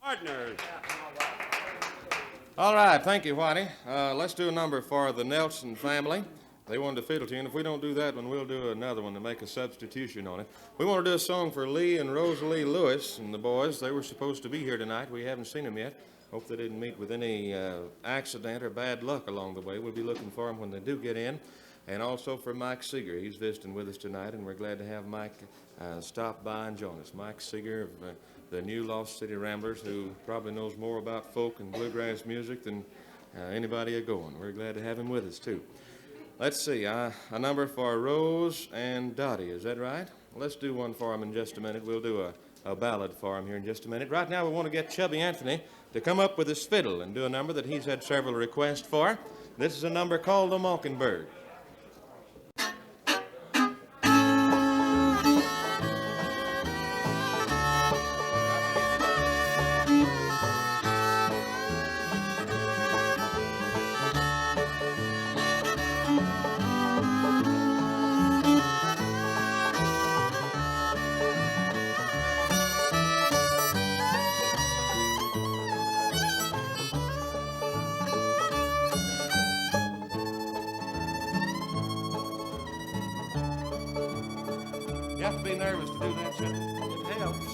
Partners. All right, thank you, Whitey. Let's do a number for the Nelson family. They wanted a fiddle tune. If we don't do that one, we'll do another one to make a substitution on it. We want to do a song for Lee and Rosalie Lewis and the boys. They were supposed to be here tonight. We haven't seen them yet. Hope they didn't meet with any accident or bad luck along the way. We'll be looking for them when they do get in. And also for Mike Seeger. He's visiting with us tonight, and we're glad to have Mike stop by and join us. Mike Seeger of the new Lost City Ramblers, who probably knows more about folk and bluegrass music than anybody a-going. We're glad to have him with us, too. Let's see, a number for Rose and Dottie, is that right? Let's do one for them in just a minute. We'll do a ballad for him here in just a minute. Right now we want to get Chubby Anthony to come up with his fiddle and do a number that he's had several requests for. This is a number called The Mockingbird. You have to be nervous to do that, Chubby. It helps.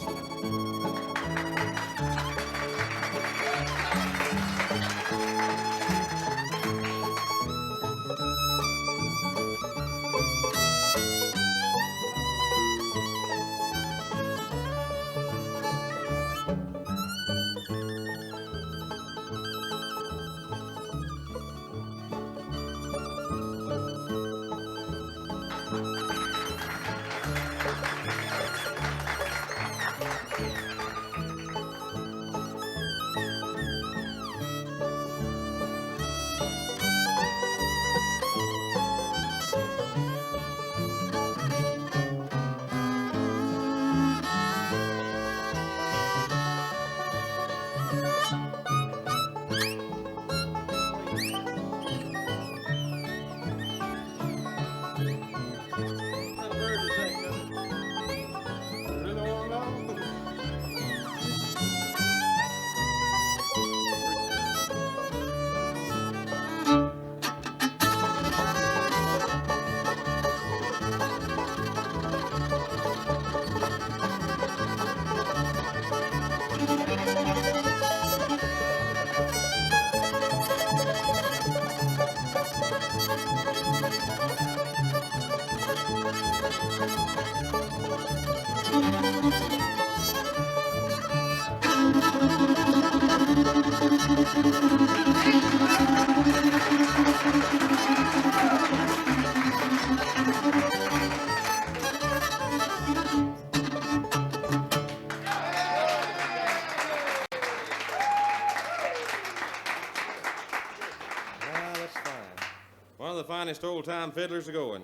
One of the finest old-time fiddlers a-going,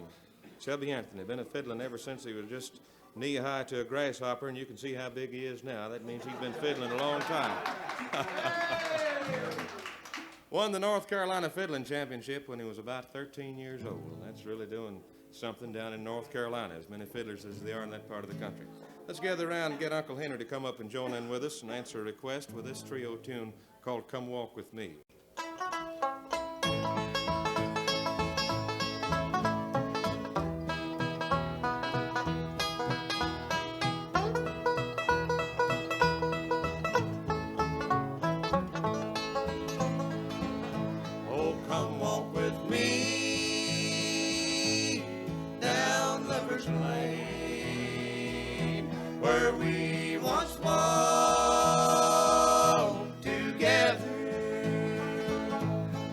Chubby Anthony. Been a fiddling ever since he was just knee-high to a grasshopper, and you can see how big he is now. That means he's been fiddling a long time. Won the North Carolina Fiddling Championship when he was about 13 years old. That's really doing something down in North Carolina, as many fiddlers as there are in that part of the country. Let's gather around and get Uncle Henry to come up and join in with us and answer a request with this trio tune called Come Walk With Me.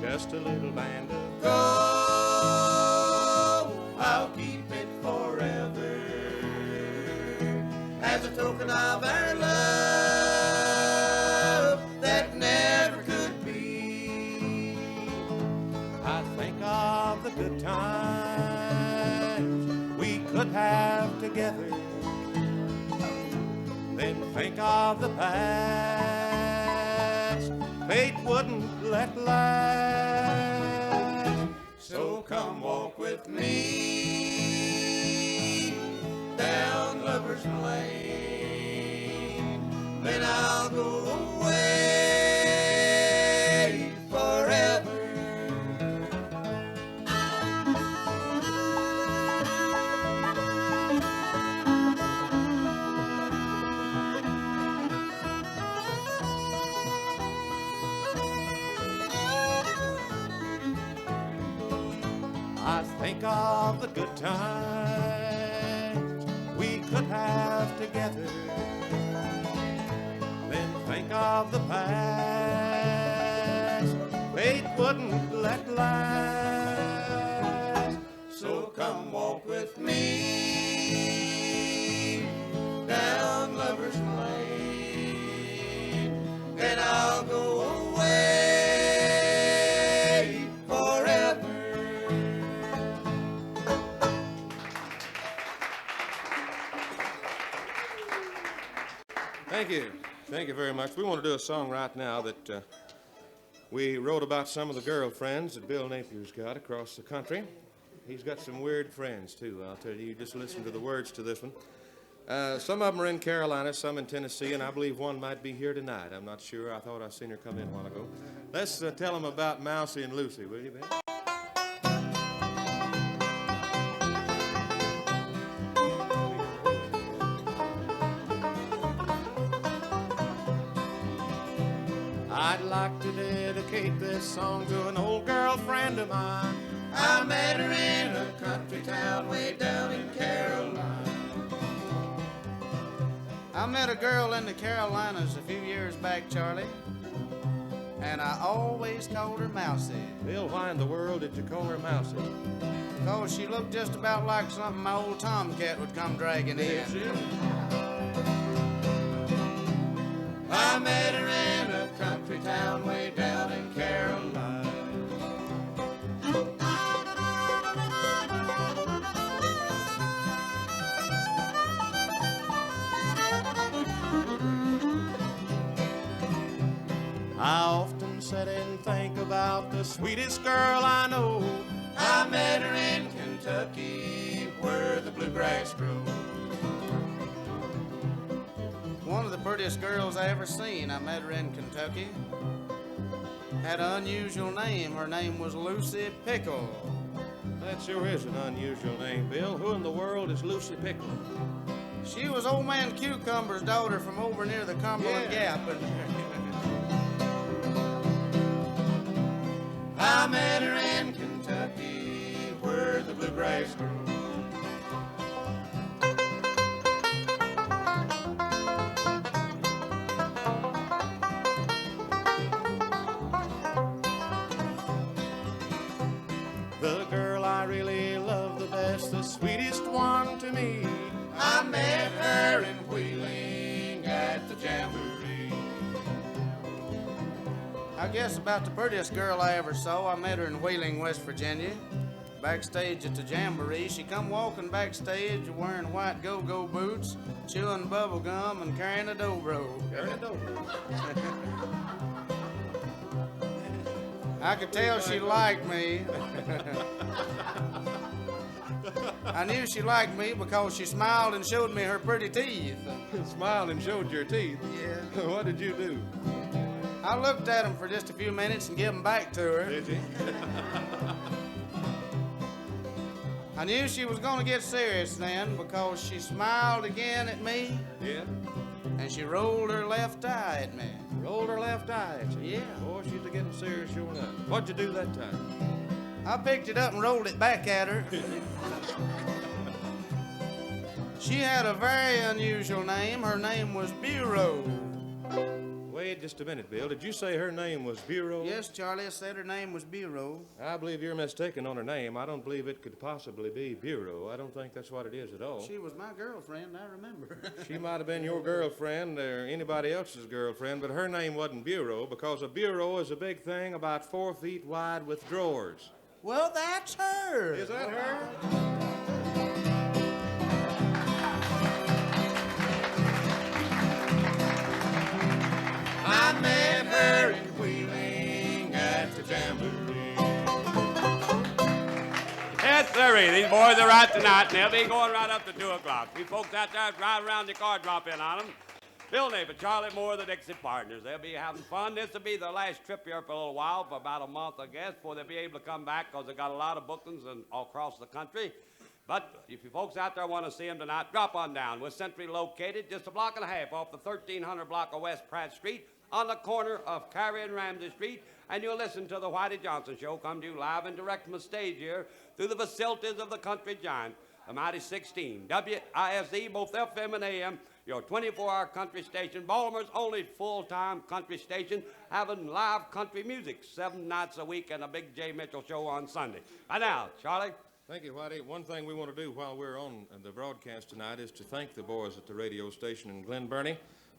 Just a little band of gold, I'll keep it forever as a token of our love that never could be. I think of the good times we could have together, then think of the past fate wouldn't let last. So come walk with me down Lover's Lane. then I'll go away forever. I think of the good times we could have together, then think of the past fate wouldn't let last. So come walk with me down Lover's Lane, and I'll go away forever. Thank you. Thank you very much. We want to do a song right now that we wrote about some of the girlfriends that Bill Napier's got across the country. He's got some weird friends, too, I'll tell you. You just listen to the words to this one. Some of them are in Carolina, some in Tennessee, and I believe one might be here tonight. I'm not sure. I thought I seen her come in a while ago. Let's tell them about Mousie and Lucy, will you, Ben? I'd like to dedicate this song to an old girlfriend of mine. I met her in a country town way down in Carolina. I met a girl in the Carolinas a few years back, Charlie, and I always called her Mousie. Bill, why in the world did you call her Mousie? Because she looked just about like something my old tomcat would come dragging in. I met her in a country town way down in Carolina. I often sit and think about the sweetest girl I know. I met her in Kentucky where the bluegrass grows. One of the prettiest girls I ever seen. I met her in Kentucky. Had an unusual name. Her name was Lucy Pickle. That sure is an unusual name, Bill. Who in the world is Lucy Pickle? She was Old Man Cucumber's daughter from over near the Cumberland Gap. I met her in Kentucky where the bluegrass grows. The girl I really love the best, the sweetest one to me. I met her in Wheeling at the Jamboree. I guess about the prettiest girl I ever saw. I met her in Wheeling, West Virginia. Backstage at the Jamboree, she come walking backstage wearing white go-go boots, chewing bubble gum and carrying a dobro. I could tell she liked me. I knew she liked me because she smiled and showed me her pretty teeth. Smiled and showed your teeth? Yeah. What did you do? I looked at them for just a few minutes and gave them back to her. Did you? I knew she was going to get serious then because she smiled again at me Yeah? and she rolled her left eye at me. Rolled her left eye at you? Yeah. Boy, she's getting serious sure enough. What'd you do that time? I picked it up and rolled it back at her. She had a very unusual name. Her name was Bureau. Wait just a minute, Bill. Did you say her name was Bureau? Yes, Charlie, I said her name was Bureau. I believe you're mistaken on her name. I don't believe it could possibly be Bureau. I don't think that's what it is at all. She was my girlfriend, I remember. She might have been your girlfriend or anybody else's girlfriend, but her name wasn't Bureau because a bureau is a big thing about 4 feet wide with drawers. Well, that's her. Is that her? I met her in Wheeling at the Jamboree. Yes, sirree. These boys are out tonight, and they'll be going right up to 2 o'clock. You folks out there drive around the car, drop in on them. Bill Napier, Charlie Moore, the Dixie Partners. They'll be having fun. This will be their last trip here for a little while, for about a month, I guess, before they'll be able to come back because they got a lot of bookings all across the country. But if you folks out there want to see them tonight, drop on down. We're centrally located just a block and a half off the 1300 block of West Pratt Street on the corner of Carey and Ramsey Street, and you'll listen to the Whitey Johnson Show come to you live and direct from the stage here through the facilities of the country giant, the Mighty 16, WISE, both FM and AM, your 24-hour country station, Baltimore's only full-time country station, having live country music 7 nights a week and a Big J Mitchell show on Sunday. Right now, Charlie. Thank you, Whitey. One thing we want to do while we're on the broadcast tonight is to thank the boys at the radio station in Glen Burnie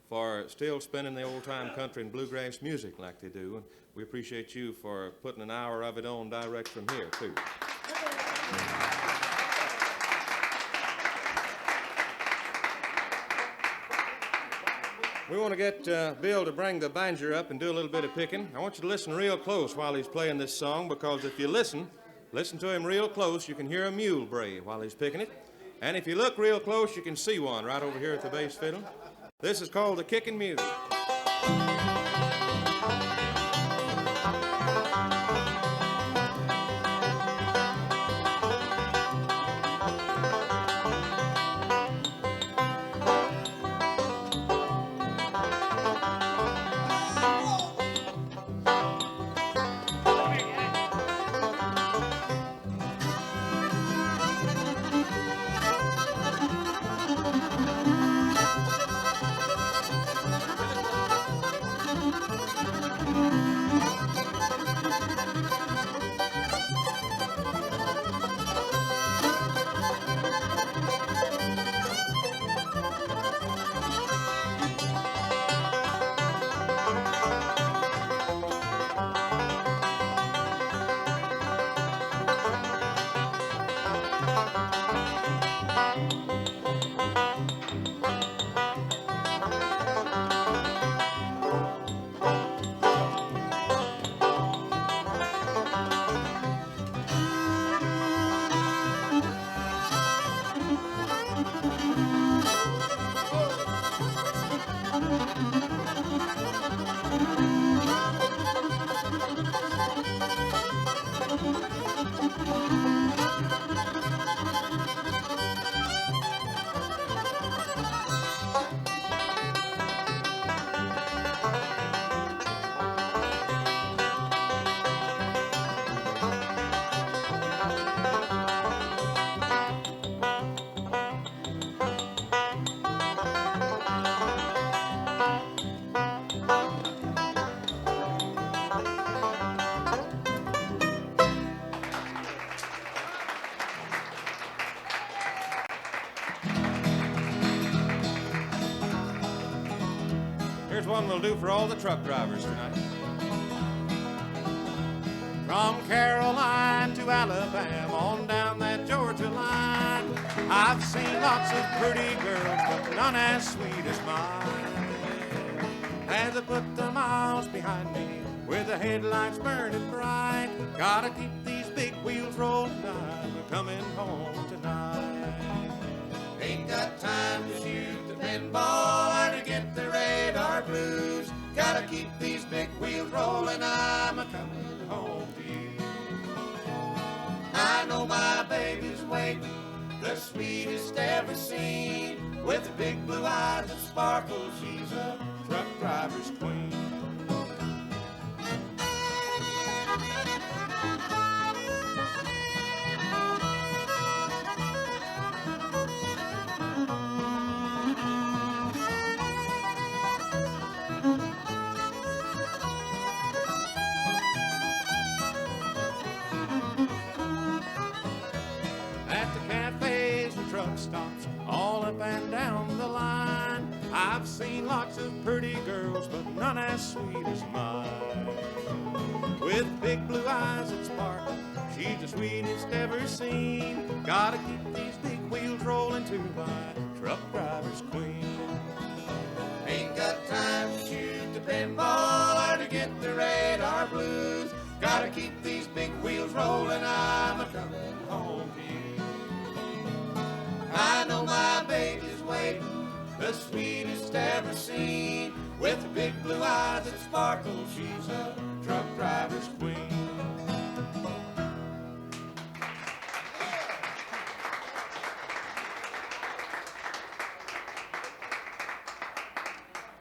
for still spinning the old-time country and bluegrass music like they do. And we appreciate you for putting an hour of it on direct from here, too. We want to get Bill to bring the banjo up and do a little bit of picking. I want you to listen real close while he's playing this song, because if you listen to him real close, you can hear a mule bray while he's picking it. And if you look real close, you can see one right over here at the bass fiddle. This is called the kicking mule. Here's one we'll do for all the truck drivers tonight. From Caroline to Alabama, on down that Georgia line, I've seen lots of pretty girls, but none as sweet as mine. As I put the miles behind me, with the headlights burning bright, gotta keep these big wheels rolling, I'm coming home tonight. Ain't got time to shoot the pinball or to get the radar blues. Gotta keep these big wheels rolling, I'm a-coming home to you. I know my baby's waiting, the sweetest ever seen. With the big blue eyes that sparkle, she's a truck driver's queen. Stops all up and down the line. I've seen lots of pretty girls, but none as sweet as mine. With big blue eyes that sparkle, she's the sweetest ever seen. Gotta keep these big wheels rolling to my truck driver's queen. Ain't got time to shoot the pinball or to get the radar blues. Gotta keep these big wheels rolling, I'm a-coming home to you. I know my baby's waiting, the sweetest ever seen. With the big blue eyes that sparkle, she's a truck driver's queen.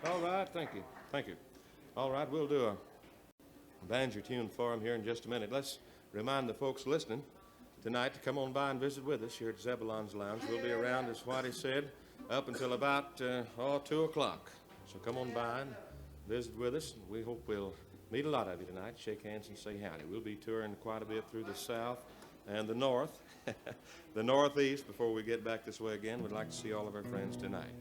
All right, thank you. Thank you. All right, we'll do a banjo tune for him here in just a minute. Let's remind the folks listening tonight to come on by and visit with us here at Zebelean's Lounge. We'll be around, as Whitey said, up until about 2 o'clock. So come on by and visit with us. We hope we'll meet a lot of you tonight, shake hands and say howdy. We'll be touring quite a bit through the South and the North, the Northeast before we get back this way again. We'd like to see all of our friends tonight.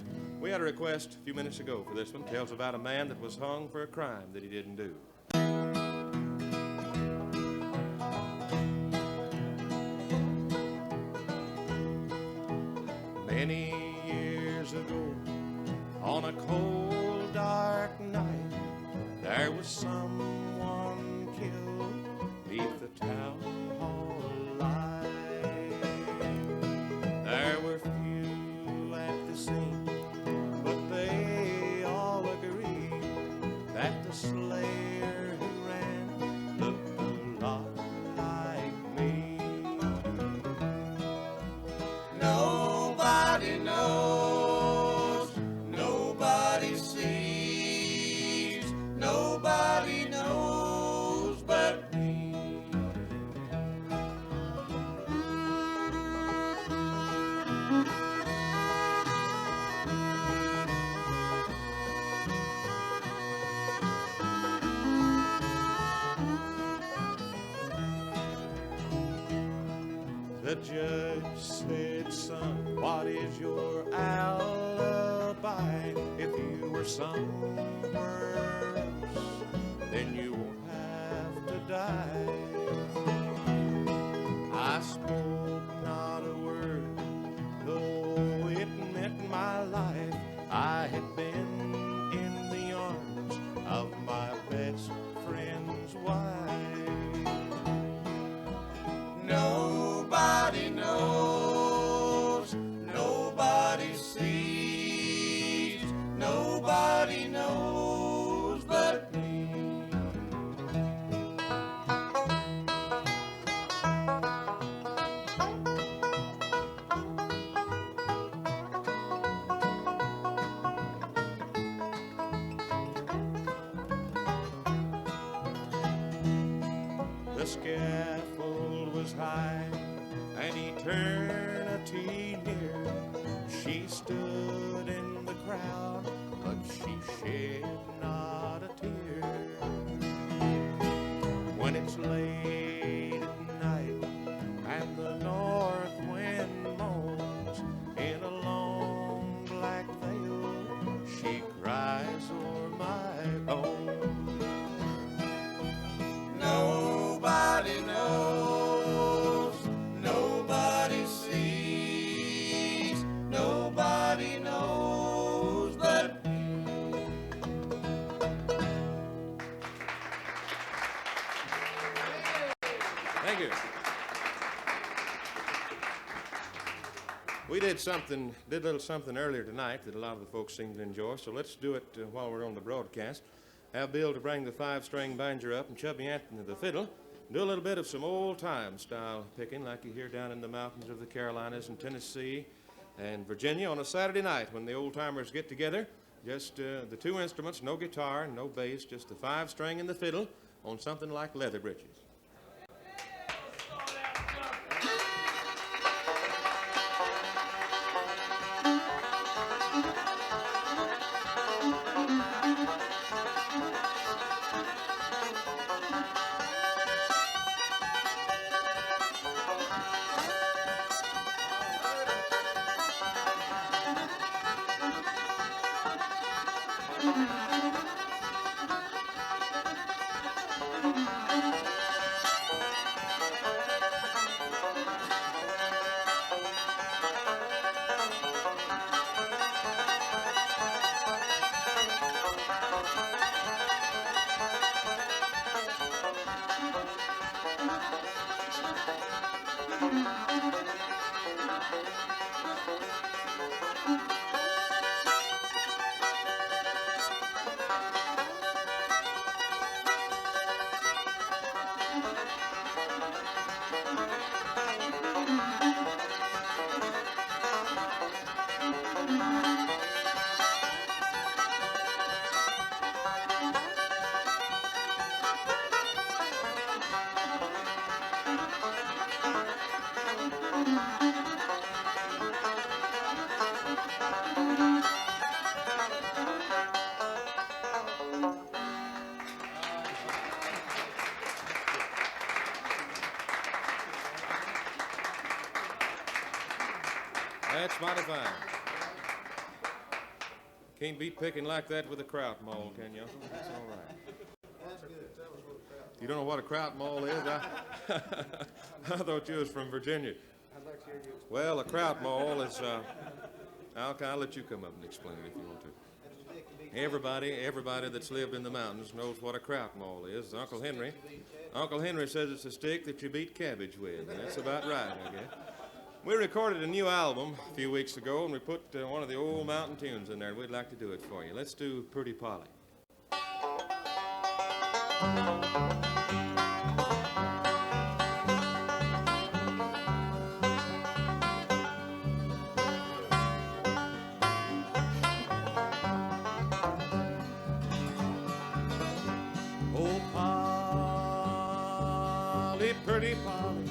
We had a request a few minutes ago for this one. Tells about a man that was hung for a crime that he didn't do. Many years ago, on a cold, dark night, there was someone killed beneath the town hall light. There were few at the scene, but they all agreed that the slayer who ran looked a lot like me. Nobody knows, nobody sees, nobody knows but me. The judge said, son, what is your alibi? If you were somewhere else, then you won't have to die. I spoke not a word, though it meant my life. I had been in the arms of my best friend's wife. Nobody knows, nobody sees, nobody knows but me. The scaffold was high, and eternity near. She stood in the crowd, but she shed not a tear. When it's late at night, and the north wind moans in a long black veil, she cries o'er my own. Nobody knows, nobody sees, nobody knows but me. Thank you. We did a little something earlier tonight that a lot of the folks seem to enjoy, so let's do it while we're on the broadcast. Have Bill to bring the 5-string banjo up and Chubby Anthony the fiddle. Do a little bit of some old-time style picking like you hear down in the mountains of the Carolinas and Tennessee and Virginia on a Saturday night when the old-timers get together. Just the two instruments, no guitar, no bass, just the 5-string and the fiddle on something like Leather Britches. mighty fine. Can't beat picking like that with a kraut maul, can you? That's all right. You don't know what a kraut maul is? I thought you was from Virginia. Well, a kraut maul is, I'll let you come up and explain it if you want to. Everybody that's lived in the mountains knows what a kraut maul is. Uncle Henry says it's a stick that you beat cabbage with, and that's about right, I guess. We recorded a new album a few weeks ago, and we put one of the old mountain tunes in there, and we'd like to do it for you. Let's do Pretty Polly. Oh, Polly, pretty Polly,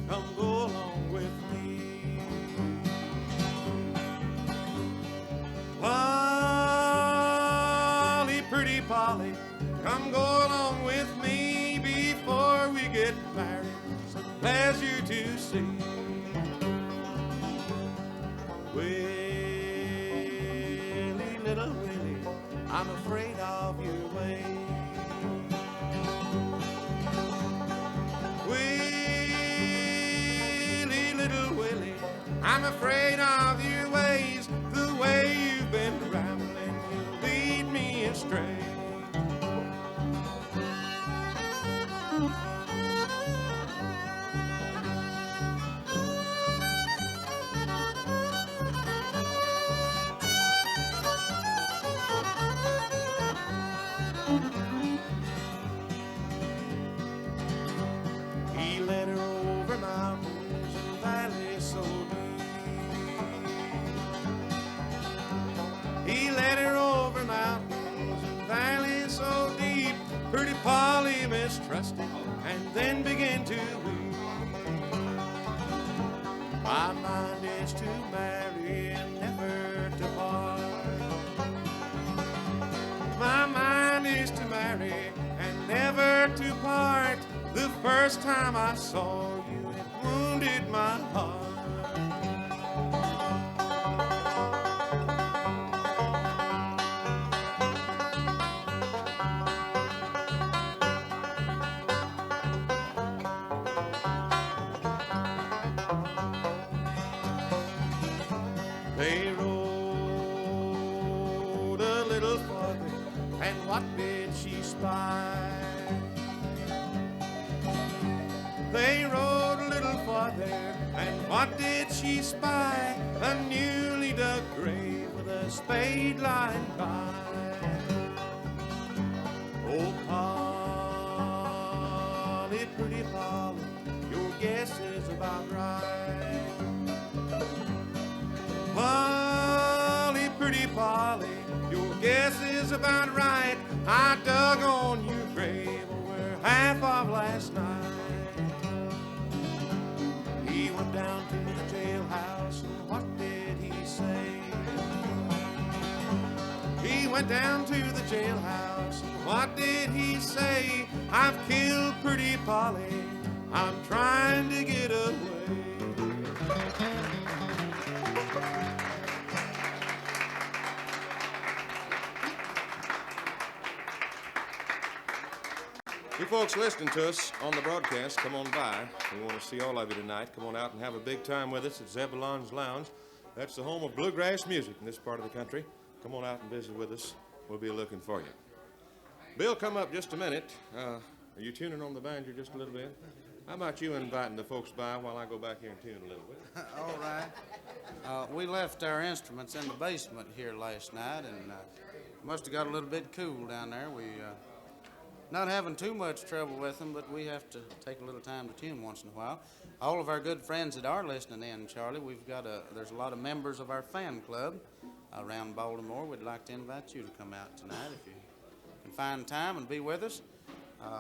come go along with me. Polly, pretty Polly, come go along with me before we get married. It's a pleasure to see. Willie, little Willie, I'm afraid of your ways. Willie, little Willie, I'm afraid of your ways. The way you've been rambling will lead me astray. He led her over mountains and valleys so deep. He led her over mountains and valleys so deep. Pretty Polly mistrusted and then began to weep. My mind is to marry and never to part. My mind is to marry and never to part. The first time I saw you, it wounded my heart. They rode a little farther, and what did she spy? They rode a little farther, and what did she spy? A newly dug grave with a spade lying by. Oh, Polly, pretty Polly, your guess is about right. Polly, pretty Polly, your guess is about right. I dug on your grave over half of last night. He went down to the jailhouse, and what did he say? He went down to the jailhouse, and what did he say? I've killed pretty Polly, I'm trying to get away. You folks listening to us on the broadcast, come on by. We want to see all of you tonight. Come on out and have a big time with us at Zebelean's Lounge. That's the home of bluegrass music in this part of the country. Come on out and visit with us. We'll be looking for you. Bill, come up just a minute. Are you tuning on the banjo just a little bit? How about you inviting the folks by while I go back here and tune a little bit? All right. We left our instruments in the basement here last night, and must have got a little bit cool down there. We not having too much trouble with them, but we have to take a little time to tune once in a while. All of our good friends that are listening in, Charlie, there's a lot of members of our fan club around Baltimore. We'd like to invite you to come out tonight if you can find time and be with us.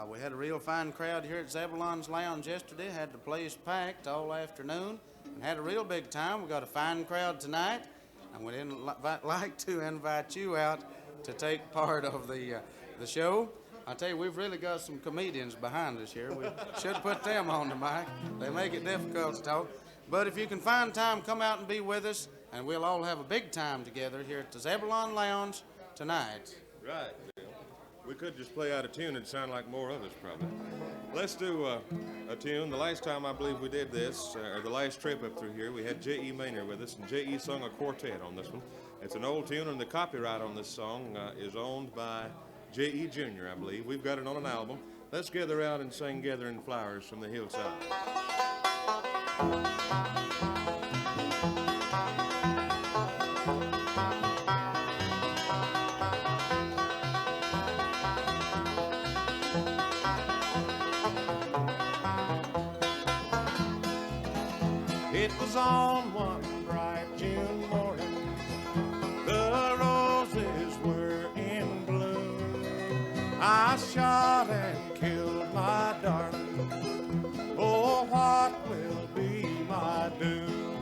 We had a real fine crowd here at Zebelean's Lounge yesterday. Had the place packed all afternoon and had a real big time. We got a fine crowd tonight, and we'd like to invite you out to take part of the show. I tell you, we've really got some comedians behind us here. We should put them on the mic. They make it difficult to talk. But if you can find time, come out and be with us. and we'll all have a big time together here at the Zebelean Lounge tonight. Right, Bill. We could just play out a tune and sound like more of us, probably. Let's do a tune. The last time I believe we did this, or the last trip up through here, we had J.E. Maynard with us, and J.E. sung a quartet on this one. It's an old tune, and the copyright on this song is owned by J.E. Jr., I believe. We've got it on an album. Let's gather out and sing Gathering Flowers from the Hillside. It was on one bright June morning, the roses were in bloom. I shot and killed my darling, oh, what will be my doom?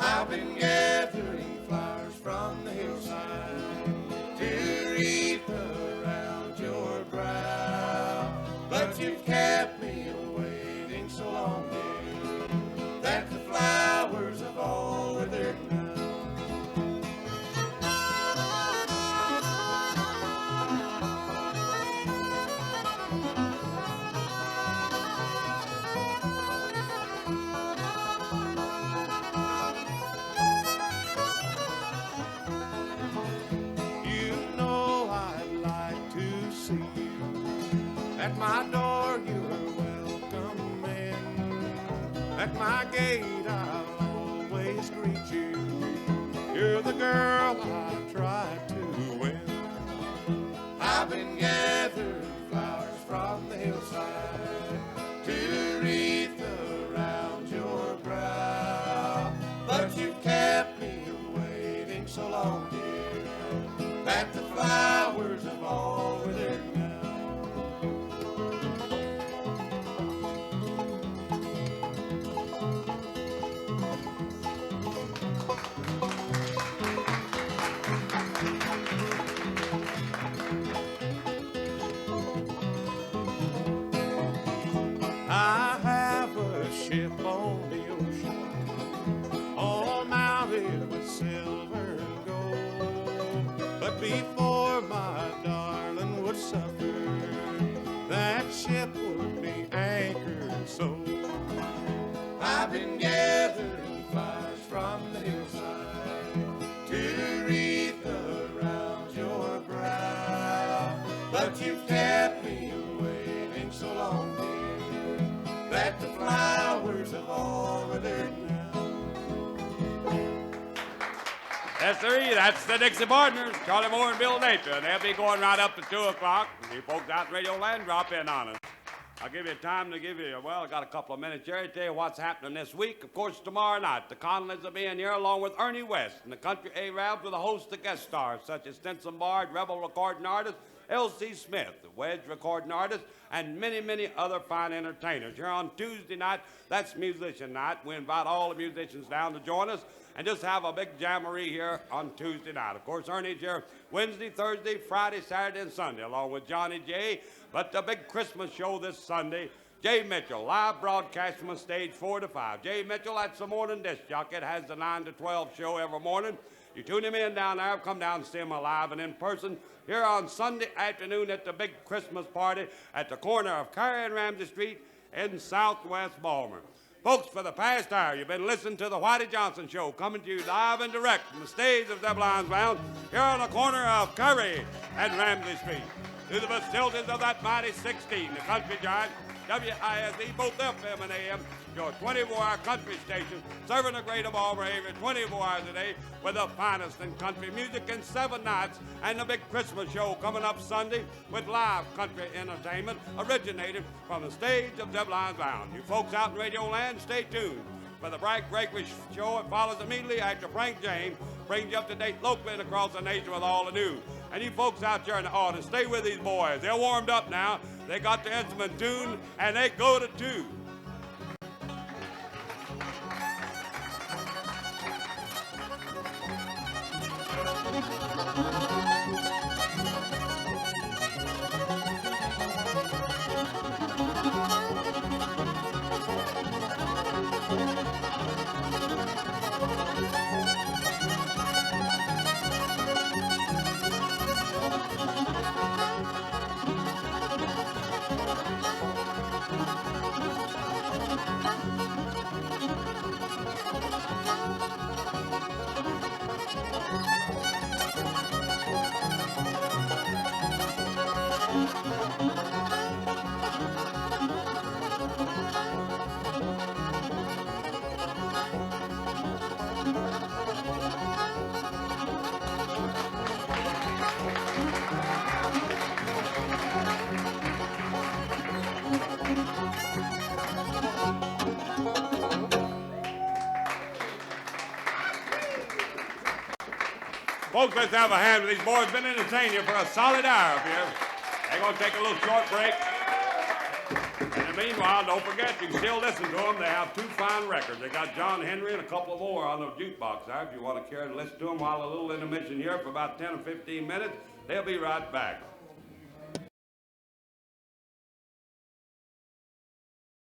I've been gathering flowers from the hillside to wreath around your brow, but you've kept me waiting so long, dear, that the flowers have all withered now. You know I'd like to see you. At my door you're welcome in. At my gate I'll always greet you. You're the girl I tried to win. I've been gathering flowers from the hillside to wreath around your brow, but you've kept me waiting so long, dear, that the flowers have all withered now. I have a ship on the ocean, all mounted with silver and gold. But before my darling would suffer, that ship would be anchored and sold. I've been gathering flowers from the hillside to wreath around your brow, but you've kept me waiting so long, dear, that the flowers have all withered now. Yes, sir. That's the Dixie Partners, Charlie Moore and Bill Napier. And they'll be going right up to 2 o'clock. You folks out in Radio Land, drop in on us. I'll give you time to give you, well, I got a couple of minutes here to tell you what's happening this week. Of course, tomorrow night, the Conleys will be in here along with Ernie West and the Country Arabs with a host of guest stars such as Stinson Bard, Rebel recording artist, L.C. Smith, the Wedge recording artist, and many, many other fine entertainers. Here on Tuesday night, that's musician night. We invite all the musicians down to join us and just have a big jamboree here on Tuesday night. Of course, Ernie's here Wednesday, Thursday, Friday, Saturday, and Sunday, along with Johnny J. But the big Christmas show this Sunday, Jay Mitchell, live broadcast from stage 4 to 5. Jay Mitchell, that's the morning disc jockey. It has the 9 to 12 show every morning. You tune him in down there, come down and see him live and in person here on Sunday afternoon at the big Christmas party at the corner of Carey and Ramsey Street in Southwest Balmer. Folks, for the past hour, you've been listening to the Whitey Johnson Show, coming to you live and direct from the stage of Zebelean's Lounge here on the corner of Carey and Ramsey Street. Through the facilities of that mighty 16, the country giant, WISE, both FM and AM, your 24-hour country station, serving the greater Balmer area 24 hours a day with the finest in country music in 7 nights, and the big Christmas show coming up Sunday with live country entertainment originated from the stage of Zebelean's Lounge. You folks out in Radio Land, stay tuned for the Frank Breakfast Show. It follows immediately after Frank James brings you up to date locally and across the nation with all the news. And you folks out there in the audience, stay with these boys. They're warmed up now. They got the instrument tuned, and they go to 2. Folks, let's have a hand with these boys. Been entertaining you for a solid hour up here. They're going to take a little short break. In the meanwhile, don't forget, you can still listen to them. They have 2 fine records. They got John Henry and a couple more on the jukebox there. If you want to care to listen to them while a little intermission here for about 10 or 15 minutes, they'll be right back.